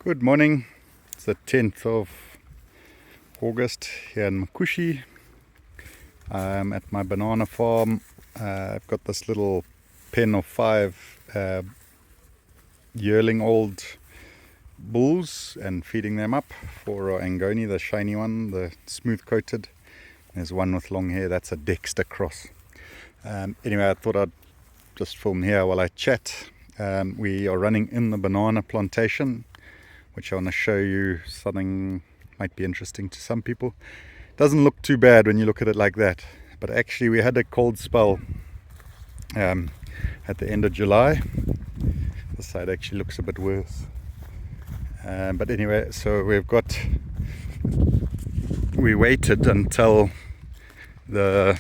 Good morning. It's the 10th of August here in Makushi. I'm at my banana farm. I've got this little pen of 5 yearling old bulls and feeding them up for Angoni, the shiny one, the smooth coated. There's one with long hair, that's a Dexter cross. Anyway, I thought I'd just film here while I chat. We are running in the banana plantation, which I want to show you. Something might be interesting to some people. Doesn't look too bad when you look at it like that, but actually we had a cold spell at the end of July. This side actually looks a bit worse, but anyway, so we waited until the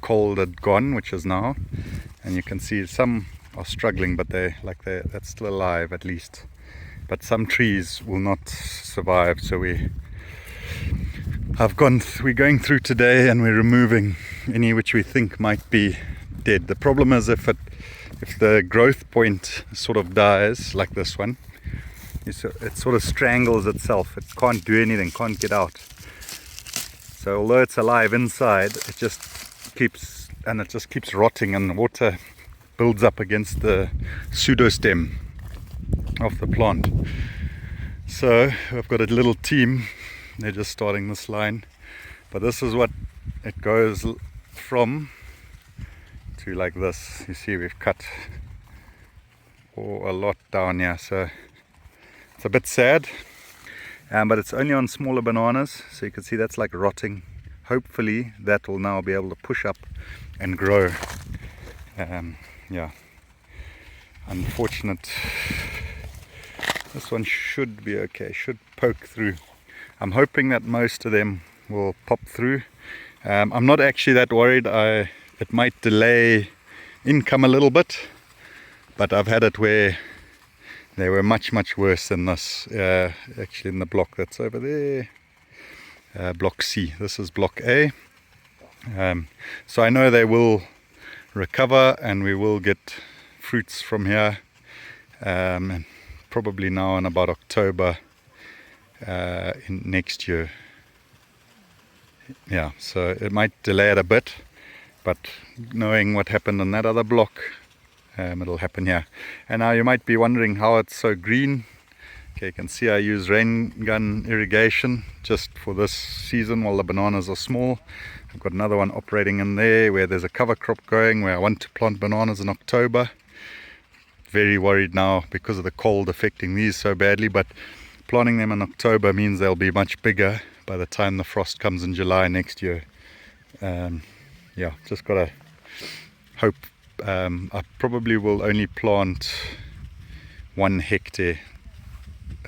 cold had gone, which is now, and you can see some are struggling, but that's still alive at least. But some trees will not survive, so we're going through today and we're removing any which we think might be dead. The problem is if the growth point sort of dies, like this one, it sort of strangles itself. It can't do anything, can't get out. So although it's alive inside, it just keeps rotting, and the water builds up against the pseudostem of the plant. So I've got a little team, they're just starting this line, but this is what it goes from to, like this. You see we've cut a lot down here, so it's a bit sad, but it's only on smaller bananas, so you can see that's like rotting. Hopefully that will now be able to push up and grow. Yeah, unfortunate. This one should be okay, should poke through. I'm hoping that most of them will pop through. I'm not actually that worried. It might delay income a little bit, but I've had it where they were much worse than this. Actually in the block that's over there, block C. This is block A. So I know they will recover and we will get fruits from here. Probably now in about October in next year. Yeah, so it might delay it a bit, but knowing what happened on that other block, it'll happen here. And now you might be wondering how it's so green. Okay, you can see I use rain gun irrigation just for this season while the bananas are small. I've got another one operating in there where there's a cover crop going, where I want to plant bananas in October. Very worried now because of the cold affecting these so badly, but planting them in October means they'll be much bigger by the time the frost comes in July next year. Yeah, just gotta hope. I probably will only plant 1 hectare,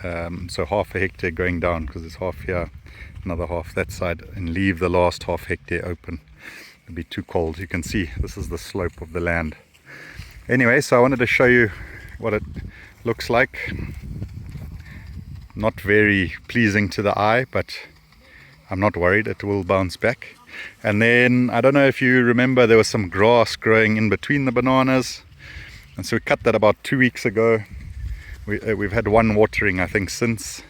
so half a hectare going down, because it's half here, another half that side, and leave the last half hectare open. It'll be too cold. You can see this is the slope of the land. Anyway, so I wanted to show you what it looks like. Not very pleasing to the eye, but I'm not worried, it will bounce back. And then, I don't know if you remember, there was some grass growing in between the bananas, and so we cut that about 2 weeks ago. We've had one watering, I think, since,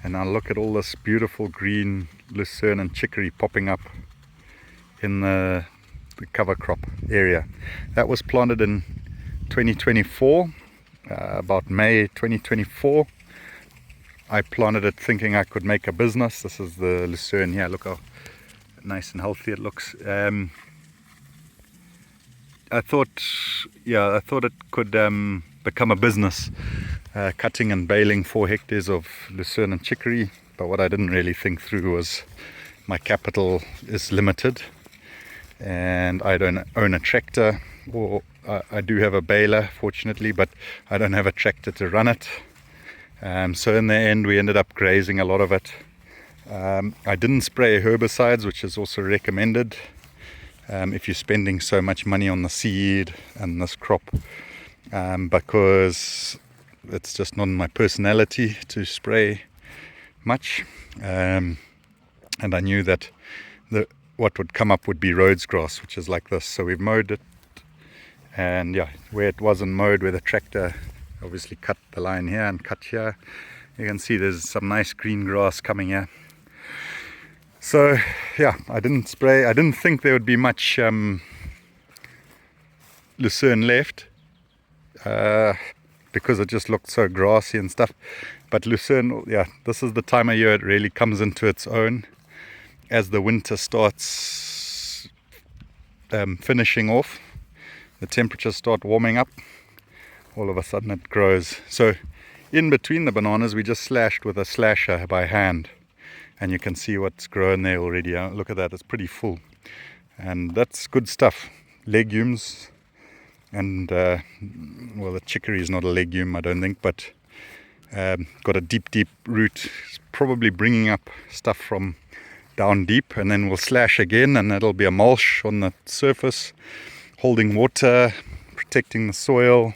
and now look at all this beautiful green lucerne and chicory popping up in the cover crop area. That was planted in 2024, about May 2024. I planted it thinking I could make a business. This is the lucerne here. Look how nice and healthy it looks. I thought it could become a business, cutting and baling 4 hectares of lucerne and chicory. But what I didn't really think through was my capital is limited, and I don't own a tractor, or I do have a baler, fortunately, but I don't have a tractor to run it. So in the end we ended up grazing a lot of it. I didn't spray herbicides, which is also recommended if you're spending so much money on the seed and this crop, because it's just not in my personality to spray much, and I knew that what would come up would be Rhodes grass, which is like this. So we've mowed it, and yeah, where it wasn't mowed, where the tractor obviously cut the line here and cut here, You can see there's some nice green grass coming here. So yeah, I didn't spray. I didn't think there would be much lucerne left because it just looked so grassy and stuff. But lucerne, yeah, this is the time of year it really comes into its own as the winter starts finishing off. The temperatures start warming up. All of a sudden it grows. So in between the bananas we just slashed with a slasher by hand, and you can see what's grown there already. Look at that, it's pretty full, and that's good stuff. Legumes, and well, the chicory is not a legume, I don't think, but got a deep root. It's probably bringing up stuff from down deep, and then we'll slash again, and that'll be a mulch on the surface, holding water, protecting the soil,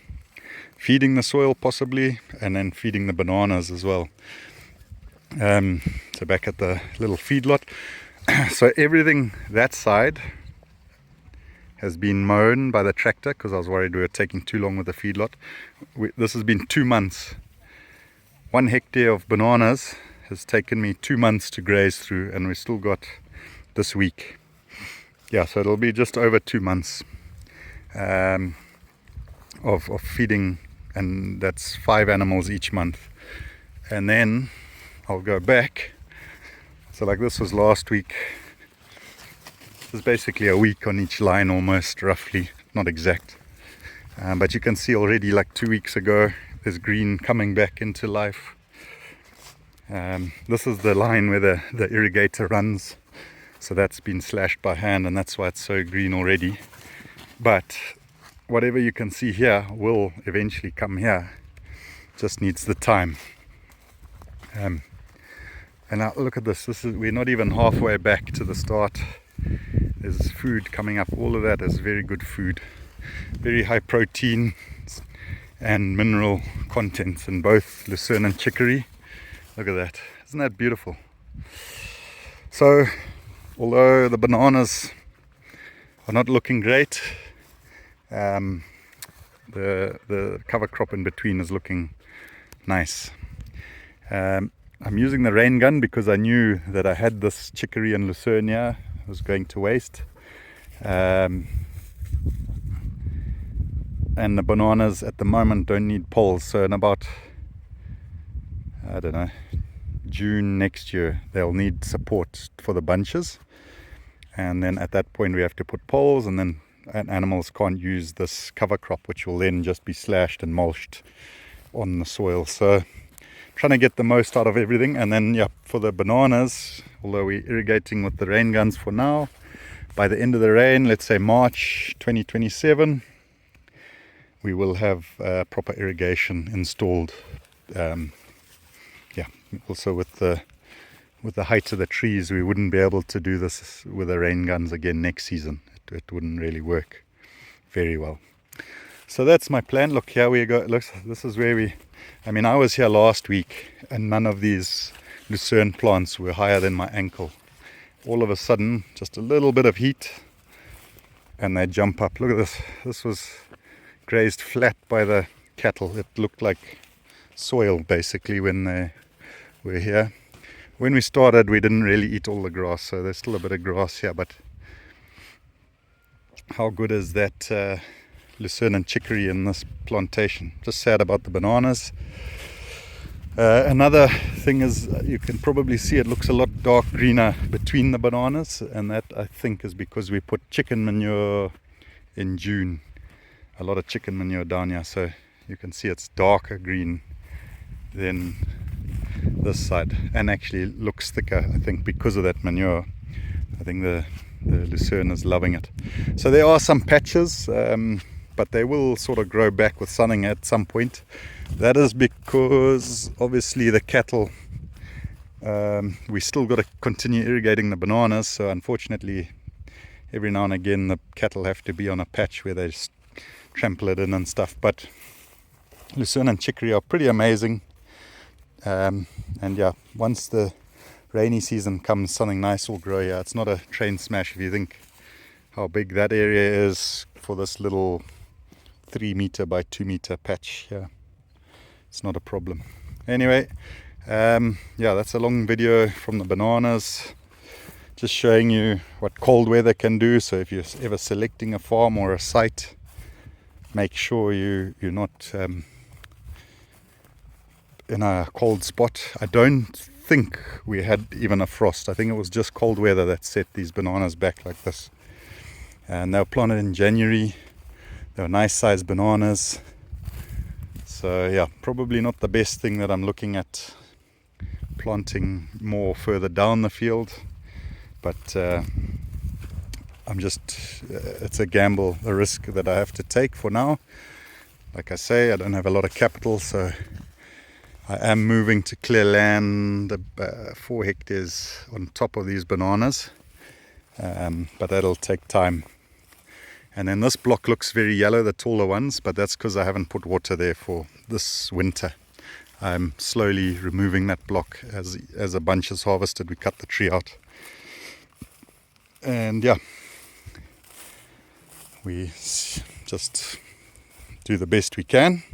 feeding the soil possibly, and then feeding the bananas as well. So back at the little feedlot, so everything that side has been mown by the tractor because I was worried we were taking too long with the feedlot. This has been 2 months. 1 hectare of bananas has taken me 2 months to graze through, and we still got this week. Yeah, so it'll be just over 2 months of feeding, and that's 5 animals each month. And then I'll go back. So like this was last week. There's basically a week on each line almost, roughly, not exact. But you can see already like 2 weeks ago, there's green coming back into life. This is the line where the irrigator runs. So that's been slashed by hand, and that's why it's so green already. But whatever you can see here will eventually come here. Just needs the time. And now look at this. We're not even halfway back to the start. There's food coming up. All of that is very good food. Very high protein and mineral contents in both lucerne and chicory. Look at that. Isn't that beautiful? So, although the bananas are not looking great, the cover crop in between is looking nice. I'm using the rain gun because I knew that I had this chicory and lucerne here. I was going to waste. And the bananas at the moment don't need poles, so in about, I don't know, June next year they'll need support for the bunches, and then at that point we have to put poles, and then animals can't use this cover crop, which will then just be slashed and mulched on the soil. So trying to get the most out of everything. And then yeah, for the bananas, although we're irrigating with the rain guns for now, by the end of the rain, let's say March 2027, we will have proper irrigation installed. Yeah, also with the height of the trees, we wouldn't be able to do this with the rain guns again next season. It wouldn't really work very well. So that's my plan. Look, here we go. Look, this is where I was here last week, and none of these lucerne plants were higher than my ankle. All of a sudden, just a little bit of heat, and they jump up. Look at this. This was grazed flat by the cattle. It looked like soil basically when they were here. When we started, we didn't really eat all the grass, so there's still a bit of grass here, but how good is that lucerne and chicory in this plantation? Just sad about the bananas. Another thing is, you can probably see it looks a lot dark greener between the bananas, and that I think is because we put chicken manure in June. A lot of chicken manure down here, so you can see it's darker green than this side, and actually looks thicker, I think, because of that manure. I think the lucerne is loving it. So there are some patches, but they will sort of grow back with sunning at some point. That is because obviously the cattle, we still got to continue irrigating the bananas, so unfortunately every now and again the cattle have to be on a patch where they just trample it in and stuff. But lucerne and chicory are pretty amazing. And yeah, once the rainy season comes, something nice will grow here. It's not a train smash if you think how big that area is for this little 3 meter by 2 meter patch here. It's not a problem. Anyway, Yeah, that's a long video from the bananas, just showing you what cold weather can do. So if you're ever selecting a farm or a site, make sure you're not in a cold spot. I don't think we had even a frost. I think it was just cold weather that set these bananas back like this. And they were planted in January. They were nice sized bananas. So yeah, probably not the best thing that I'm looking at planting more further down the field, but I'm just it's a gamble, a risk that I have to take for now. Like I say, I don't have a lot of capital, so I am moving to clear land, 4 hectares on top of these bananas, but that'll take time. And then this block looks very yellow, the taller ones, but that's because I haven't put water there for this winter. I'm slowly removing that block as a bunch is harvested. We cut the tree out, and yeah, we just do the best we can.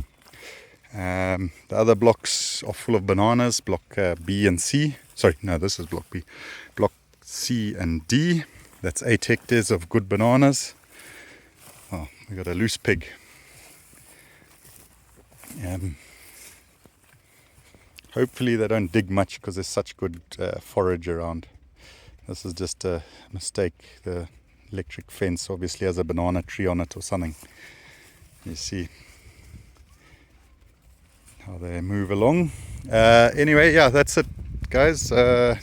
The other blocks are full of bananas, block B and C. Sorry, no, this is block B. Block C and D. That's 8 hectares of good bananas. Oh, we got a loose pig. Hopefully they don't dig much because there's such good forage around. This is just a mistake. The electric fence obviously has a banana tree on it or something. You see how they move along. Anyway, yeah, that's it, guys. Hope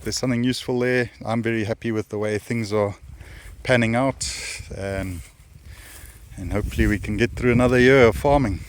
there's something useful there. I'm very happy with the way things are panning out, and hopefully we can get through another year of farming.